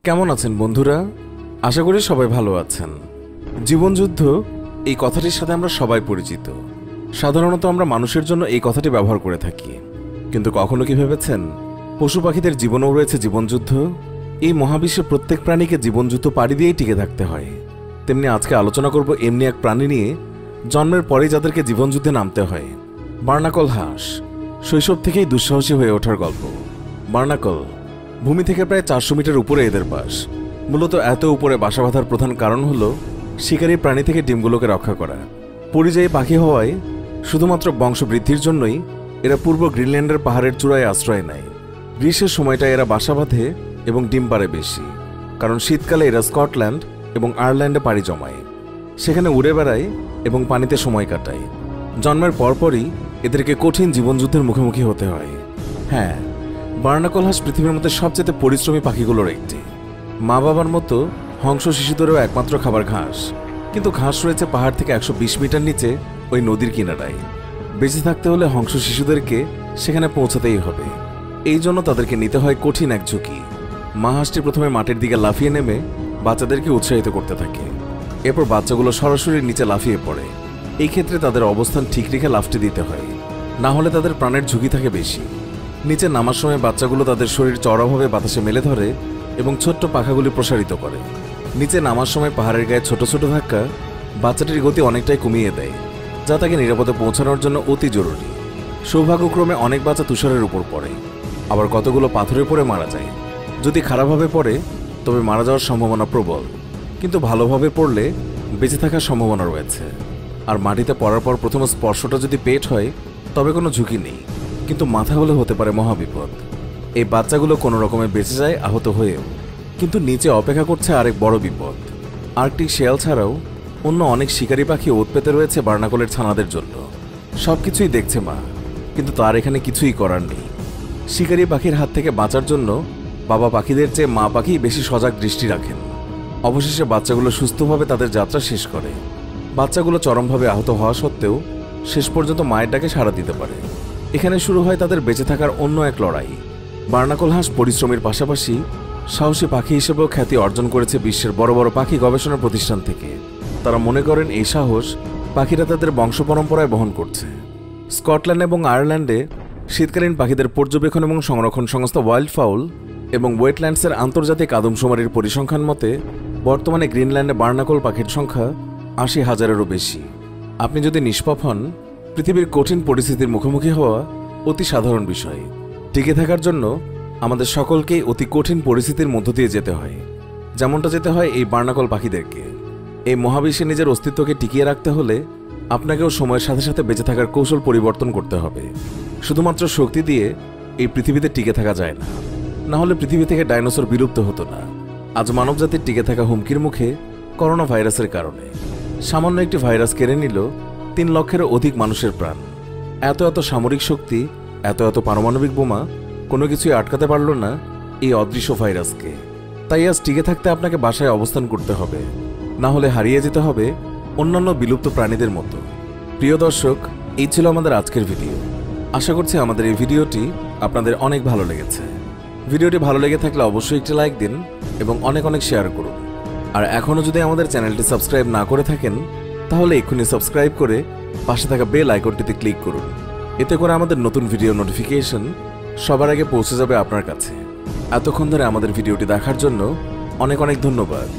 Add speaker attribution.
Speaker 1: কেমন আছেন বন্ধুরা? আশা করি সবাই ভালো আছেন। জীবনযুদ্ধ এই কথাটির সাথে আমরা সবাই পরিচিত। সাধারণত আমরা মানুষের জন্য এই কথাটি ব্যবহার করে থাকি, কিন্তু কখনো কি ভেবেছেন পশু পাখিদের জীবনেও রয়েছে জীবনযুদ্ধ? এই মহাবিশ্বে প্রত্যেক প্রাণীকে জীবনযুদ্ধ পাড়ি দিয়েই টিকে থাকতে হয়। তেমনি আজকে আলোচনা করব এমনি এক প্রাণী নিয়ে, জন্মের পরেই যাদেরকে জীবনযুদ্ধে নামতে হয়। বার্নাকল হাঁস শৈশব থেকেই দুঃসাহসী হয়ে ওঠার গল্প। বার্নাকল ভূমি থেকে প্রায় 400 মিটার উপরে এদের বাস। মূলত এত উপরে বাসা বাঁধার প্রধান কারণ হল শিকারী প্রাণী থেকে ডিমগুলোকে রক্ষা করা। পরিযায়ী পাখি হওয়ায় শুধুমাত্র বংশবৃদ্ধির জন্যই এরা পূর্ব গ্রিনল্যান্ডের পাহাড়ের চূড়ায় আশ্রয় নেয়। গ্রীষ্মের সময়টায় এরা বাসা বাঁধে এবং ডিম পাড়ে বেশি, কারণ শীতকালে এরা স্কটল্যান্ড এবং আয়ারল্যান্ডে পাড়ি জমায়। সেখানে উড়ে বেড়ায় এবং পানিতে সময় কাটায়। জন্মের পরপরই এদেরকে কঠিন জীবনযুদ্ধের মুখোমুখি হতে হয়। হ্যাঁ, বার্নাকল হাঁস পৃথিবীর মধ্যে সবচেয়ে পরিশ্রমী পাখিগুলোর একটি। মা বাবার মতো হংস শিশুদেরও একমাত্র খাবার ঘাস, কিন্তু ঘাস রয়েছে পাহাড় থেকে 120 মিটার নিচে ওই নদীর কিনারায়। বেঁচে থাকতে হলে হংস শিশুদেরকে সেখানে পৌঁছাতেই হবে। এই জন্য তাদেরকে নিতে হয় কঠিন এক ঝুঁকি। মা হাঁসটি প্রথমে মাটির দিকে লাফিয়ে নেমে বাচ্চাদেরকে উৎসাহিত করতে থাকে। এরপর বাচ্চাগুলো সরাসরি নিচে লাফিয়ে পড়ে। এই ক্ষেত্রে তাদের অবস্থান ঠিক রেখে লাফটি দিতে হয়, না হলে তাদের প্রাণের ঝুঁকি থাকে বেশি। নিচে নামার সময় বাচ্চাগুলো তাদের শরীর চড়াভাবে বাতাসে মেলে ধরে এবং ছোট্ট পাখাগুলি প্রসারিত করে। নিচে নামার সময় পাহাড়ের গায়ে ছোট ছোট ধাক্কা বাচ্চাটির গতি অনেকটাই কমিয়ে দেয়, যা তাকে নিরাপদে পৌঁছানোর জন্য অতি জরুরি। সৌভাগ্যক্রমে অনেক বাচ্চা তুষারের উপর পড়ে, আবার কতগুলো পাথরে পড়ে মারা যায়। যদি খারাপভাবে পড়ে তবে মারা যাওয়ার সম্ভাবনা প্রবল, কিন্তু ভালোভাবে পড়লে বেঁচে থাকার সম্ভাবনা রয়েছে। আর মাটিতে পড়ার পর প্রথম স্পর্শটা যদি পেট হয় তবে কোনো ঝুঁকি নেই, কিন্তু মাথা হলে হতে পারে মহাবিপদ। এই বাচ্চাগুলো কোনো রকমে বেঁচে যায় আহত হয়েও, কিন্তু নিচে অপেক্ষা করছে আরেক বড় বিপদ। আর্কটিক শেয়াল ছাড়াও অন্য অনেক শিকারী পাখি ওত পেতে রয়েছে বার্নাকলের ছানাদের জন্য। সবকিছুই দেখছে মা, কিন্তু তার এখানে কিছুই করার নেই। শিকারী পাখির হাত থেকে বাঁচার জন্য বাবা পাখিদের চেয়ে মা পাখি বেশি সজাগ দৃষ্টি রাখেন। অবশেষে বাচ্চাগুলো সুস্থভাবে তাদের যাত্রা শেষ করে। বাচ্চাগুলো চরমভাবে আহত হওয়া সত্ত্বেও শেষ পর্যন্ত মায়ের ডাকে সাড়া দিতে পারে। এখানে শুরু হয় তাদের বেঁচে থাকার অন্য এক লড়াই। বার্নাকল হাঁস পরিশ্রমের পাশাপাশি সাহসী পাখি হিসেবেও খ্যাতি অর্জন করেছে বিশ্বের বড় বড় পাখি গবেষণা প্রতিষ্ঠান থেকে। তারা মনে করেন এই সাহস পাখিরা তাদের বংশ পরম্পরায় বহন করছে। স্কটল্যান্ড এবং আয়ারল্যান্ডে শীতকালীন পাখিদের পর্যবেক্ষণ এবং সংরক্ষণ সংস্থা ওয়াইল্ড ফাউল এবং ওয়েটল্যান্ডসের আন্তর্জাতিক আদমশুমারির পরিসংখ্যান মতে বর্তমানে গ্রিনল্যান্ডে বার্নাকল পাখির সংখ্যা 80,000-এরও বেশি। আপনি যদি নিষ্পাপ হন, পৃথিবীর কঠিন পরিস্থিতির মুখোমুখি হওয়া অতি সাধারণ বিষয়। টিকে থাকার জন্য আমাদের সকলকেই অতি কঠিন পরিস্থিতির মধ্য দিয়ে যেতে হয়, যেমনটা যেতে হয় এই বার্নাকল পাখিদেরকে। এই মহাবিশ্বে নিজের অস্তিত্বকে টিকিয়ে রাখতে হলে আপনাকেও সময়ের সাথে সাথে বেঁচে থাকার কৌশল পরিবর্তন করতে হবে। শুধুমাত্র শক্তি দিয়ে এই পৃথিবীতে টিকে থাকা যায় না, না হলে পৃথিবী থেকে ডাইনোসর বিলুপ্ত হতো না। আজ মানবজাতির টিকে থাকা হুমকির মুখে করোনা ভাইরাসের কারণে। সামান্য একটি ভাইরাস কেড়ে নিল 3 লক্ষেরও অধিক মানুষের প্রাণ। এত এত সামরিক শক্তি, এত এত পারমাণবিক বোমা, কোনো কিছুই আটকাতে পারল না এই অদৃশ্য ভাইরাসকে। তাই আজ টিকে থাকতে আপনাকে বাসায় অবস্থান করতে হবে, না হলে হারিয়ে যেতে হবে অন্যান্য বিলুপ্ত প্রাণীদের মতো। প্রিয় দর্শক, এই ছিল আমাদের আজকের ভিডিও। আশা করছি আমাদের এই ভিডিওটি আপনাদের অনেক ভালো লেগেছে। ভিডিওটি ভালো লেগে থাকলে অবশ্যই একটি লাইক দিন এবং অনেক অনেক শেয়ার করুন। আর এখনও যদি আমাদের চ্যানেলটি সাবস্ক্রাইব না করে থাকেন তাহলে এক্ষুনি সাবস্ক্রাইব করে পাশে থাকা বেল আইকনটিতে ক্লিক করুন। এতে করে আমাদের নতুন ভিডিও নোটিফিকেশন সবার আগে পৌঁছে যাবে আপনার কাছে। এতক্ষণ ধরে আমাদের ভিডিওটি দেখার জন্য অনেক অনেক ধন্যবাদ।